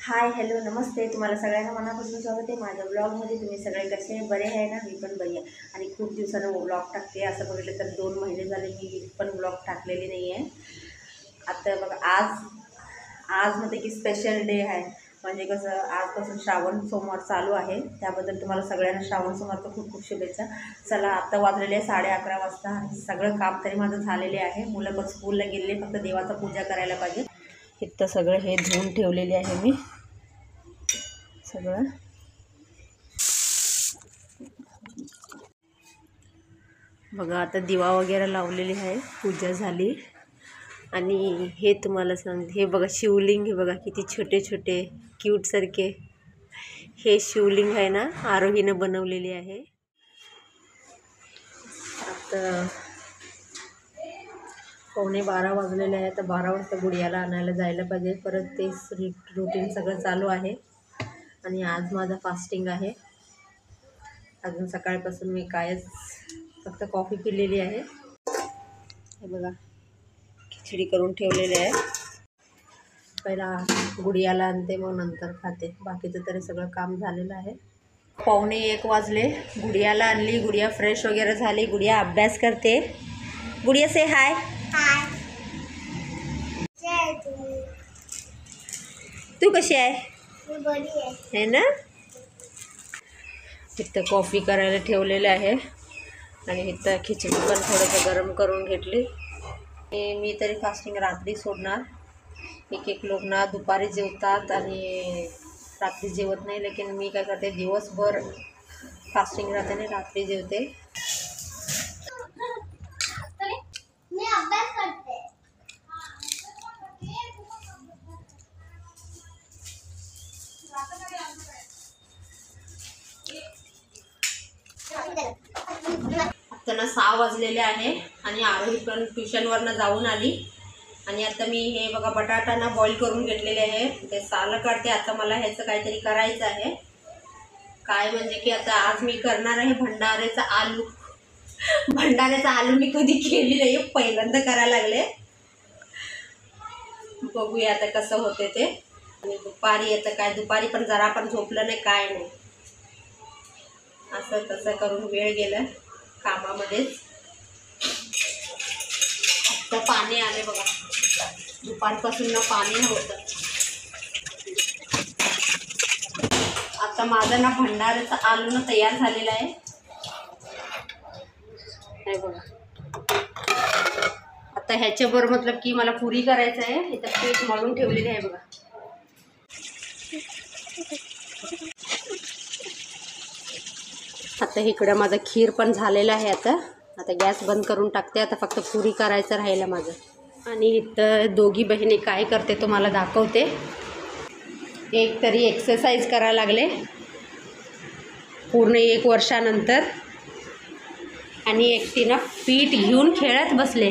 Hi hello नमस्ते, तुम्हाला सगळ्यांना मनापासून स्वागत आहे माझ्या ब्लॉगमध्ये. तुम्ही सगळे कसे बरे आहे ना? मी पण बरी आहे. आणि खूप दिवसानं ब्लॉग टाकते. असं बघितलं तर 2 महिने झाले मी पण ब्लॉग टाकलेली नाही आहे. आता बघा आज मध्ये की स्पेशल डे आहे. म्हणजे कसं, आजपासून श्रावण सोमवार चालू आहे. त्याबद्दल तुम्हाला सगळ्यांना श्रावण सोमवारचं खूप खूप शुभेच्छा. चला, आता वाजलेले 11:30 वाजता. सगळं काम तरी माझं झालेले आहे. मुलं पण स्कूलला गेलेले, फक्त देवाचा पूजा करायला पाहिजे. इथं सगळं हे धुवून ठेवलेले आहे मी सगळं. बघा, आता दिवा वगैरे लावलेली आहे, पूजा झाली. आणि हे तुम्हाला सांगते, हे बघा शिवलिंग, हे बघा किती छोटे छोटे क्यूट सारखे. हे शिवलिंग आहे ना, आरोहीनं बनवलेली आहे. आता 11:15 वाजलेले आहे. आता 12 वाजता गुडियाला आणायला जायला पाहिजे. परत तेच रुटीन सगळं चालू आहे. आणि आज माझा फास्टिंग आहे. अजून सकाळपासून मी कायच फक्त कॉफी पिलेली आहे. हे बघा, खिचडी करून ठेवलेली आहे. पहिला गुडियाला आणते, मग नंतर खाते. बाकीचं तरी सगळं काम झालेलं आहे. 12:45 वाजले. गुडियाला आणली. गुडिया फ्रेश वगैरे झाली. गुडिया अभ्यास करते. गुडिया से हाय. हाय. तू कशी आहे? बरी आहे ना? इथं कॉफी करायला ठेवलेलं आहे. आणि इथं खिचडी पण थोडंसं गरम करून घेतली. मी तरी फास्टिंग रात्री सोडणार. एक लोक ना दुपारी जेवतात आणि रात्री जेवत नाही. लेकिन मी काय करते, दिवसभर फास्टिंग राहते आणि रात्री जेवते. मी अभ्यास करते. आता ना 6 वाजलेले आहे. आणि आरोही पण ट्युशनवरनं जाऊन आली. आणि आता मी हे बघा बटाटा ना बॉईल करून घेतलेले आहे. ते सालं काढते. आता मला ह्याचं काहीतरी करायचं आहे. काय म्हणजे की आता आज मी करणार आहे भंडाऱ्याचा आलू. भंडाऱ्याचा आलू मी कधी केली नाही, पहिल्यांदा करायला लागले. बघूया आता कसं होते ते. आणि दुपारी आता काय, दुपारी पण जरा पण झोपलं नाही, काय नाही. असं तसं करून वेळ गेला कामामध्येच. आता पाणी आले बघा, दुपारपासून ना पाणी नव्हतं. आता माझा ना भंडाऱ्याचा आलू ना तयार झालेला आहे. हे बघा, आता ह्याच्याबरोबर मतलब की मला पुरी करायचं आहे. इथं पीठ मळून ठेवलेले आहे बघा. आता इकडं माझं खीर पण झालेलं आहे. आता गॅस बंद करून टाकते. आता फक्त पुरी करायचं राहिलं माझं. आणि इथं दोघी बहिणी काय करते तुम्हाला दाखवते. एक तरी एक्सरसाइज करायला लागले पूर्ण 1 वर्षानंतर. आणि एकटीनं पीठ घेऊन खेळत बसले.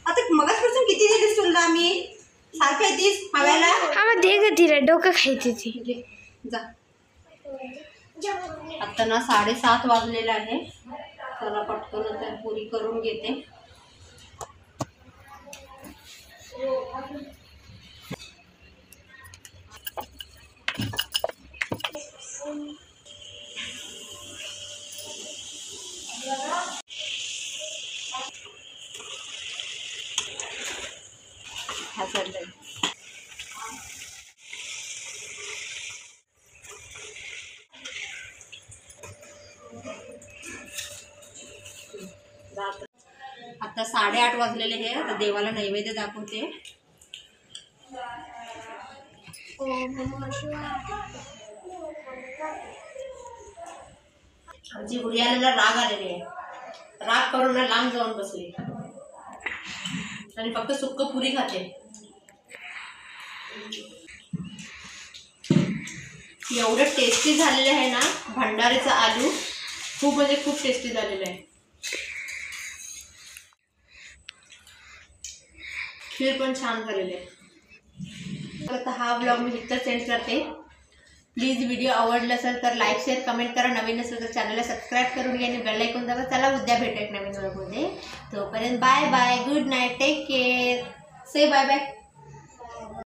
आता मगाचपासून किती दिलीस तुला? आम्ही सारखं येतीस हव्याला. हा मग दे ग तिला, डोकं खायची ती. जा. आता ना 7:30 वाजलेलं आहे. चला पटकन आता पुरी करून घेते. हा चाललंय. आता 8:30 वाजलेले आहे. आता देवाला नैवेद्य दाखवते. आमची गुडियाला राग आलेली आहे. राग करून ना लांब जाऊन बसली आणि फक्त सुक्क पुरी खाते. एवढं टेस्टी झालेलं आहे ना भंडाऱ्याचा आलू. खूप म्हणजे खूप टेस्टी झालेलं आहे. खीर पण छान झालेली आहे. आता हा ब्लॉग मी इथं सेंड करते. प्लीज व्हिडिओ आवडला असेल तर लाईक शेअर कमेंट करा. नवीन असेल तर चॅनलला सबस्क्राईब करून घ्या आणि बेल आयकॉन दाबा. चला उद्या भेटू एक नवीन व्हिडिओमध्ये. तोपर्यंत bye bye, good night, take care, say bye bye.